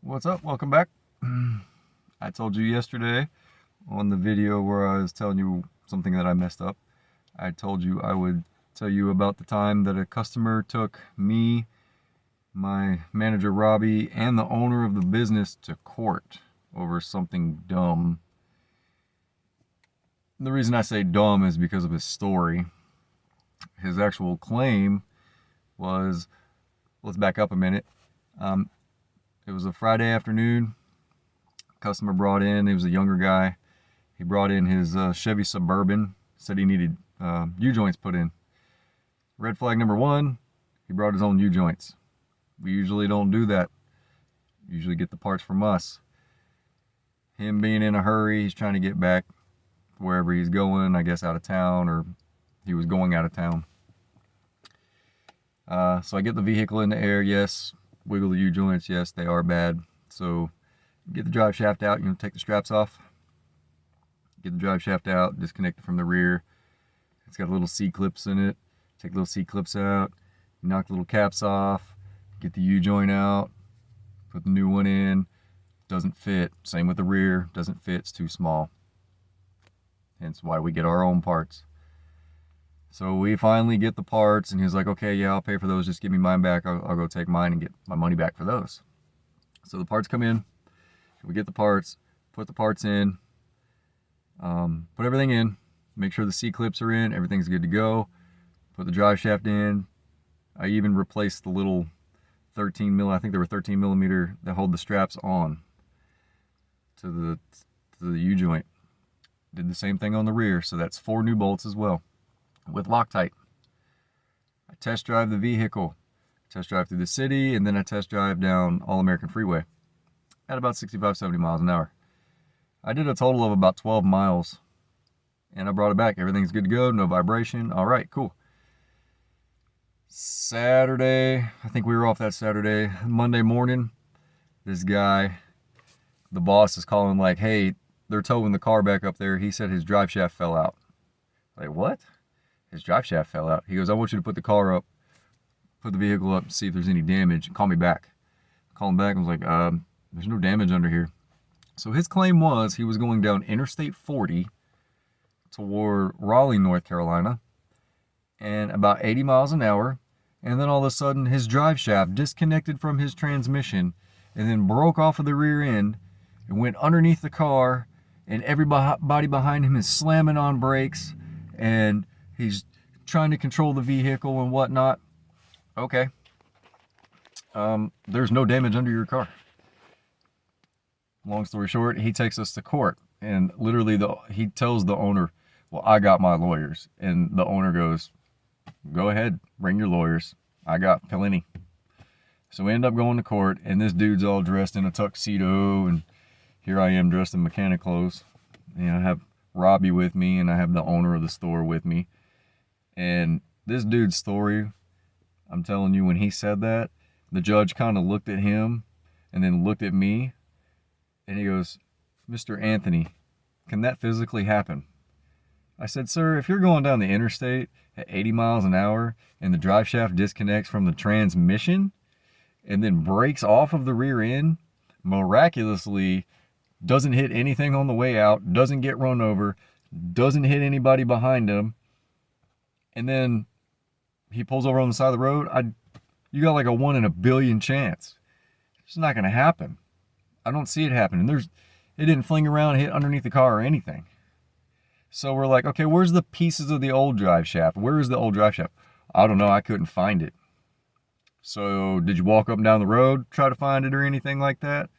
What's up? Welcome back. I told you yesterday on the video where I was telling you something that I messed up. I told you I would tell you about the time that a customer took me, my manager Robbie, and the owner of the business to court over something dumb. The reason I say dumb is because of his story. His actual claim was, let's back up a minute. It was a Friday afternoon. Customer brought in, he was a younger guy. He brought in his Chevy Suburban, said he needed U-joints put in. Red flag number one, he brought his own U-joints. We usually don't do that. We usually get the parts from us. Him being in a hurry, he's trying to get back wherever he's going, I guess out of town, or he was going out of town. So I get the vehicle in the air, yes. Wiggle the U-joints, yes, they are bad. So get the drive shaft out, take the straps off. Get the drive shaft out, disconnect it from the rear. It's got little C-clips in it. Take the little C-clips out, knock the little caps off, get the U-joint out, put the new one in. Doesn't fit. Same with the rear, doesn't fit, it's too small. Hence why we get our own parts. So we finally get the parts, and he's like, okay, yeah, I'll pay for those. Just give me mine back. I'll go take mine and get my money back for those. So the parts come in. We get the parts, put the parts in, put everything in, make sure the C-clips are in, everything's good to go. Put the drive shaft in. I even replaced the little 13 mil, I think they were 13 millimeter that hold the straps on to the U-joint. Did the same thing on the rear, so that's 4 new bolts as well with Loctite. I test drive the vehicle, test drive through the city, and then I test drive down All American Freeway at about 65, 70 miles an hour. I did a total of about 12 miles, and I brought it back. Everything's good to go, no vibration. All right, cool. Saturday, I think we were off that Saturday. Monday morning, this guy, the boss is calling like, hey, they're towing the car back up there. He said his drive shaft fell out. Like, what? His drive shaft fell out. He goes, I want you to put the car up, put the vehicle up, see if there's any damage, and call me back. I called him back and was like, there's no damage under here. So his claim was he was going down Interstate 40 toward Raleigh, North Carolina, and about 80 miles an hour, and then all of a sudden his drive shaft disconnected from his transmission and then broke off of the rear end and went underneath the car, and everybody behind him is slamming on brakes, and he's trying to control the vehicle and whatnot. Okay. There's no damage under your car. Long story short, he takes us to court, and literally he tells the owner, well, I got my lawyers. And the owner goes, go ahead, bring your lawyers. I got plenty. So we end up going to court, and this dude's all dressed in a tuxedo, and here I am dressed in mechanic clothes. And I have Robbie with me, and I have the owner of the store with me. And this dude's story, I'm telling you, when he said that, the judge kind of looked at him and then looked at me, and he goes, Mr. Anthony, can that physically happen? I said, sir, if you're going down the interstate at 80 miles an hour and the drive shaft disconnects from the transmission and then breaks off of the rear end, miraculously doesn't hit anything on the way out, doesn't get run over, doesn't hit anybody behind him, and then he pulls over on the side of the road, you got like a 1 in a billion chance. It's not going to happen. I don't see it happening. It didn't fling around and hit underneath the car or anything. So we're like, okay, where's the pieces of the old drive shaft? Where is the old drive shaft? I don't know. I couldn't find it. So did you walk up and down the road, try to find it or anything like that?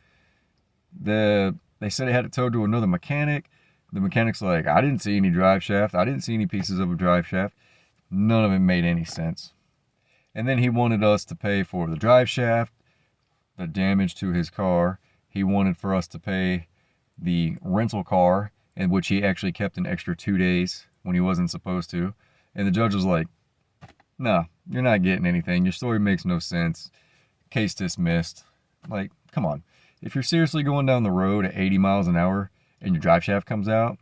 They said they had it towed to another mechanic. The mechanic's like, I didn't see any drive shaft. I didn't see any pieces of a drive shaft. None of it made any sense. And then he wanted us to pay for the drive shaft, the damage to his car. He wanted for us to pay the rental car, in which he actually kept an extra 2 days when he wasn't supposed to. And the judge was like, no, you're not getting anything. Your story makes no sense. Case dismissed. Like, come on. If you're seriously going down the road at 80 miles an hour and your drive shaft comes out,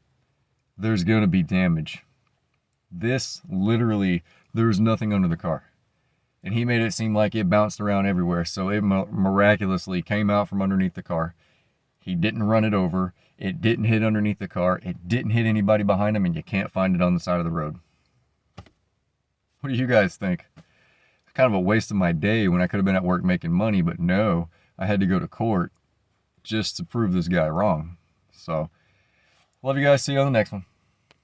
there's going to be damage. This, literally, there's nothing under the car. And he made it seem like it bounced around everywhere. So it miraculously came out from underneath the car. He didn't run it over. It didn't hit underneath the car. It didn't hit anybody behind him, and you can't find it on the side of the road. What do you guys think? It's kind of a waste of my day when I could have been at work making money, but no, I had to go to court just to prove this guy wrong. So, love you guys. See you on the next one.